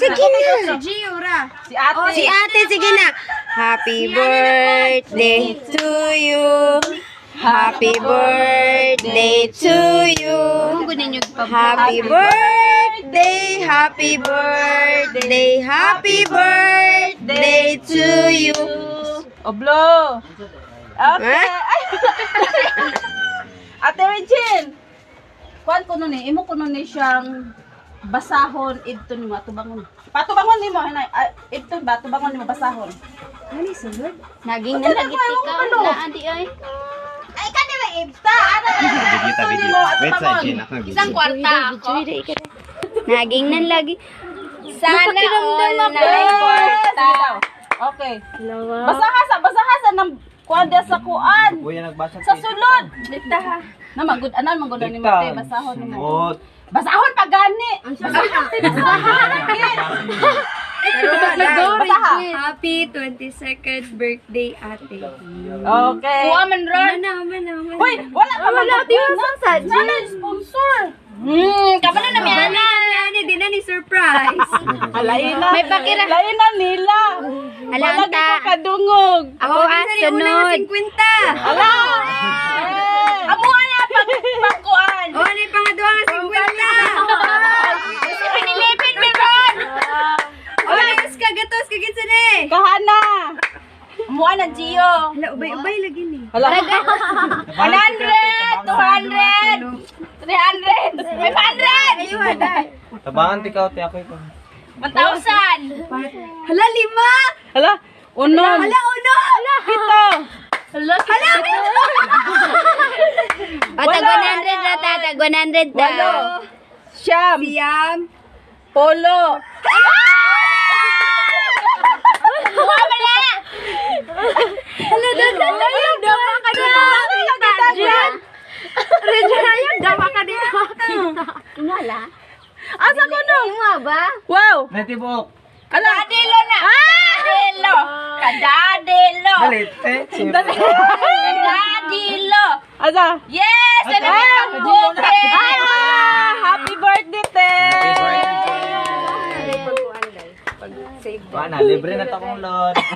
Sige na. Si Giora. Si ate. Si ate, sige na. Happy birthday to you. Happy birthday to you. Happy birthday, happy birthday, happy birthday to you. Oblo. Okay. Ate Regine. Kuan ko nun imo ko nun siyang basahon idto nimo atubangon. Patubangon nimo hinay. Idto ba tubangon nimo basahon. Ano sunod? Naging nalagit ikaw na adi ay. Ay kani ba ibta ana. Video. Wait sa Jin ako nag-video. Isang kwarta ako. Naging nan lagi. Sana all na may kwarta. Okay. Basahasa ng kuan dia sa kuan. Kuya nagbasa Sa sulod. Dita ha. Na magud anan magud ni mo te basahon nimo. Mot. Basahon pag gani. Happy 22nd birthday, ate. Okay. Kuha man ron. Hoy, wala ka man sa Sana sponsor. Kapano na mi ana. Ano, di na ni surprise. Alayin na. May pakira. Alayin na nila. Wala Alanta. ka kadungog. Ako sunod. 50. Ala. Amo na pagkuan. O, ano yung pangadwa nga 50? Si pinilipin mi ron. O, ayos ka, gatos, kagitsa na eh. Kahana. Amo na Gio. Hala, ubay-ubay lagi ni. Hala. 100, 200, 300, 500. Ayun, dahil. Tabangan tikaw ti ako ito. 1,000. Hala, 5! Hala. Unom. Hala, uno! Hala! Pito. Hala, Tag 100 na ta, tag 100 daw. Walo. Siyam. Siyam. Polo. kuha man na. Hala, ayun, dawa ka na. Ayun, dawa ka na. Ingala. Asa ko no? Ima ba? Wow. Netibok. Kadadilo na. Kadadilo. Kadadilo. Dalit eh. Kadadilo. Asa? Yes! Ano na ang bukit? Happy birthday, te. Wala, libre na ta kong lot.